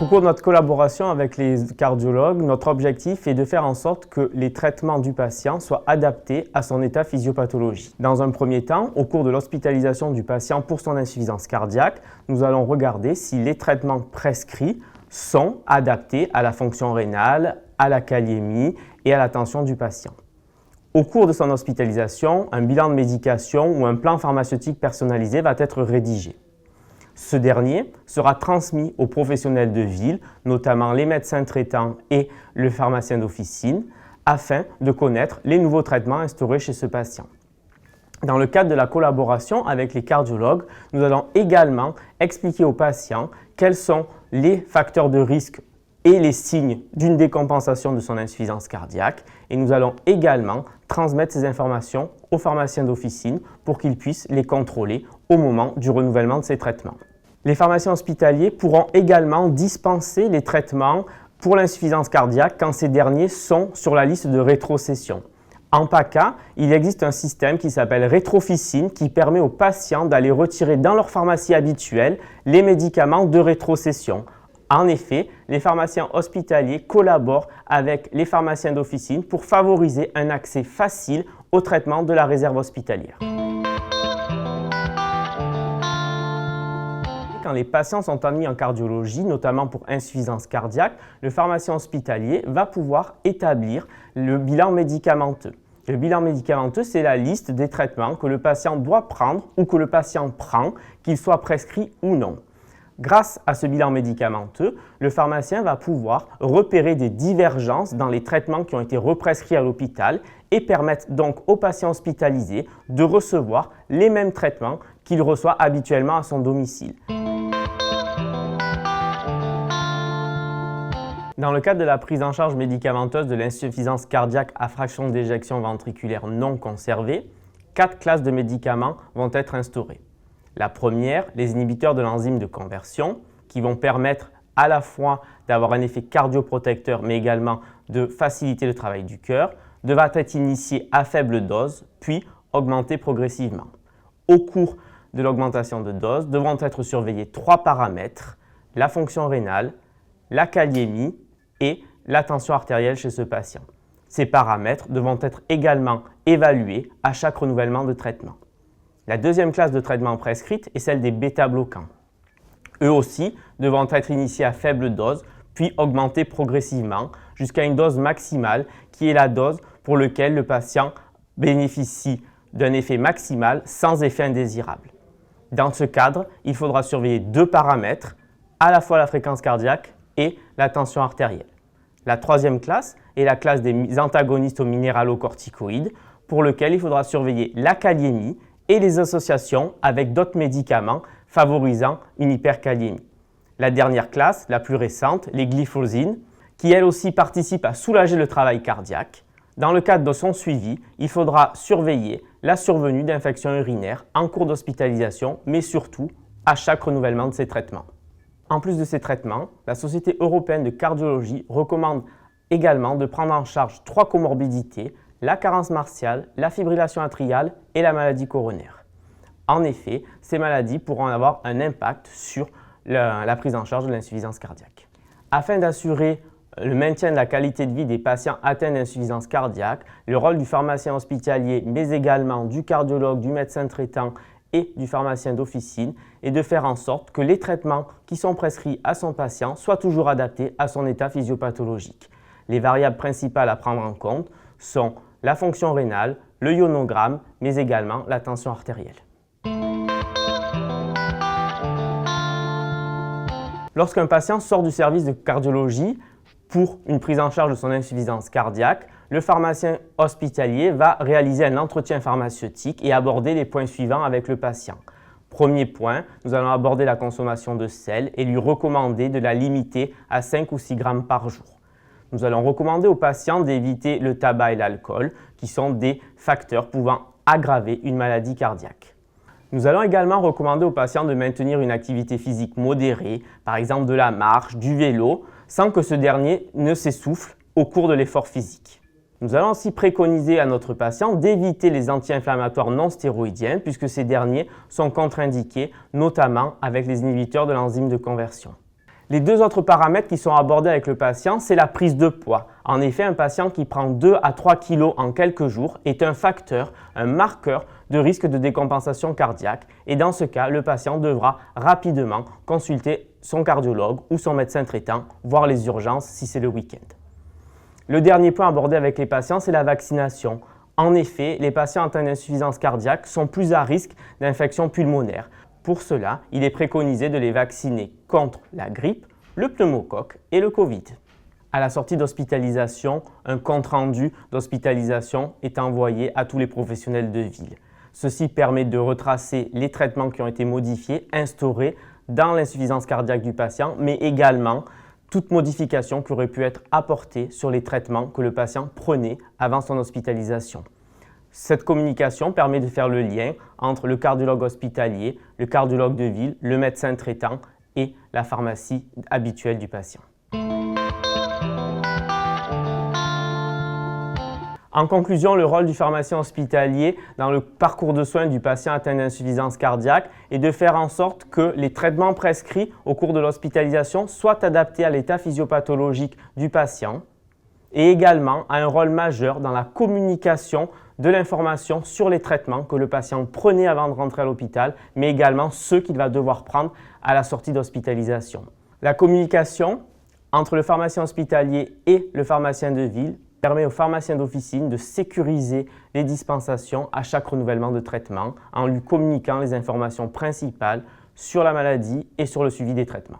Au cours de notre collaboration avec les cardiologues, notre objectif est de faire en sorte que les traitements du patient soient adaptés à son état physiopathologique. Dans un premier temps, au cours de l'hospitalisation du patient pour son insuffisance cardiaque, nous allons regarder si les traitements prescrits sont adaptés à la fonction rénale, à la kaliémie et à la tension du patient. Au cours de son hospitalisation, un bilan de médication ou un plan pharmaceutique personnalisé va être rédigé. Ce dernier sera transmis aux professionnels de ville, notamment les médecins traitants et le pharmacien d'officine, afin de connaître les nouveaux traitements instaurés chez ce patient. Dans le cadre de la collaboration avec les cardiologues, nous allons également expliquer aux patients quels sont les facteurs de risque et les signes d'une décompensation de son insuffisance cardiaque, et nous allons également transmettre ces informations aux pharmaciens d'officine pour qu'ils puissent les contrôler au moment du renouvellement de ces traitements. Les pharmaciens hospitaliers pourront également dispenser les traitements pour l'insuffisance cardiaque quand ces derniers sont sur la liste de rétrocession. En PACA, il existe un système qui s'appelle rétrofficine qui permet aux patients d'aller retirer dans leur pharmacie habituelle les médicaments de rétrocession. En effet, les pharmaciens hospitaliers collaborent avec les pharmaciens d'officine pour favoriser un accès facile au traitement de la réserve hospitalière. Quand les patients sont admis en cardiologie, notamment pour insuffisance cardiaque, le pharmacien hospitalier va pouvoir établir le bilan médicamenteux. Le bilan médicamenteux, c'est la liste des traitements que le patient doit prendre ou que le patient prend, qu'il soit prescrit ou non. Grâce à ce bilan médicamenteux, le pharmacien va pouvoir repérer des divergences dans les traitements qui ont été represcrits à l'hôpital et permettre donc aux patients hospitalisés de recevoir les mêmes traitements qu'il reçoit habituellement à son domicile. Dans le cadre de la prise en charge médicamenteuse de l'insuffisance cardiaque à fraction d'éjection ventriculaire non conservée, 4 classes de médicaments vont être instaurées. La première, les inhibiteurs de l'enzyme de conversion, qui vont permettre à la fois d'avoir un effet cardioprotecteur, mais également de faciliter le travail du cœur, devra être initié à faible dose, puis augmenté progressivement. Au cours de l'augmentation de dose, devront être surveillés 3 paramètres, la fonction rénale, la kaliémie et la tension artérielle chez ce patient. Ces paramètres devront être également évalués à chaque renouvellement de traitement. La deuxième classe de traitement prescrite est celle des bêta-bloquants. Eux aussi devront être initiés à faible dose, puis augmentés progressivement jusqu'à une dose maximale qui est la dose pour laquelle le patient bénéficie d'un effet maximal sans effet indésirable. Dans ce cadre, il faudra surveiller 2 paramètres, à la fois la fréquence cardiaque et la tension artérielle. La troisième classe est la classe des antagonistes aux minéralocorticoïdes, pour lequel il faudra surveiller la kaliémie et les associations avec d'autres médicaments favorisant une hyperkaliémie. La dernière classe, la plus récente, les glyphosines, qui elles aussi participent à soulager le travail cardiaque. Dans le cadre de son suivi, il faudra surveiller la survenue d'infections urinaires en cours d'hospitalisation, mais surtout à chaque renouvellement de ces traitements. En plus de ces traitements, la Société européenne de cardiologie recommande également de prendre en charge 3 comorbidités, la carence martiale, la fibrillation atriale et la maladie coronaire. En effet, ces maladies pourront avoir un impact sur la prise en charge de l'insuffisance cardiaque. Afin d'assurer le maintien de la qualité de vie des patients atteints d'insuffisance cardiaque, le rôle du pharmacien hospitalier, mais également du cardiologue, du médecin traitant et du pharmacien d'officine est de faire en sorte que les traitements qui sont prescrits à son patient soient toujours adaptés à son état physiopathologique. Les variables principales à prendre en compte sont la fonction rénale, le ionogramme, mais également la tension artérielle. Lorsqu'un patient sort du service de cardiologie pour une prise en charge de son insuffisance cardiaque, le pharmacien hospitalier va réaliser un entretien pharmaceutique et aborder les points suivants avec le patient. Premier point, nous allons aborder la consommation de sel et lui recommander de la limiter à 5 ou 6 grammes par jour. Nous allons recommander aux patients d'éviter le tabac et l'alcool, qui sont des facteurs pouvant aggraver une maladie cardiaque. Nous allons également recommander aux patients de maintenir une activité physique modérée, par exemple de la marche, du vélo, sans que ce dernier ne s'essouffle au cours de l'effort physique. Nous allons aussi préconiser à notre patient d'éviter les anti-inflammatoires non stéroïdiens puisque ces derniers sont contre-indiqués, notamment avec les inhibiteurs de l'enzyme de conversion. Les deux autres paramètres qui sont abordés avec le patient, c'est la prise de poids. En effet, un patient qui prend 2 à 3 kg en quelques jours est un facteur, un marqueur de risque de décompensation cardiaque et dans ce cas, le patient devra rapidement consulter son cardiologue ou son médecin traitant, voire les urgences si c'est le week-end. Le dernier point abordé avec les patients, c'est la vaccination. En effet, les patients atteints d'insuffisance cardiaque sont plus à risque d'infection pulmonaire. Pour cela, il est préconisé de les vacciner contre la grippe, le pneumocoque et le Covid. À la sortie d'hospitalisation, un compte-rendu d'hospitalisation est envoyé à tous les professionnels de ville. Ceci permet de retracer les traitements qui ont été modifiés, instaurés dans l'insuffisance cardiaque du patient, mais également toute modification qui aurait pu être apportée sur les traitements que le patient prenait avant son hospitalisation. Cette communication permet de faire le lien entre le cardiologue hospitalier, le cardiologue de ville, le médecin traitant et la pharmacie habituelle du patient. En conclusion, le rôle du pharmacien hospitalier dans le parcours de soins du patient atteint d'insuffisance cardiaque est de faire en sorte que les traitements prescrits au cours de l'hospitalisation soient adaptés à l'état physiopathologique du patient et également a un rôle majeur dans la communication de l'information sur les traitements que le patient prenait avant de rentrer à l'hôpital, mais également ceux qu'il va devoir prendre à la sortie d'hospitalisation. La communication entre le pharmacien hospitalier et le pharmacien de ville permet au pharmacien d'officine de sécuriser les dispensations à chaque renouvellement de traitement en lui communiquant les informations principales sur la maladie et sur le suivi des traitements.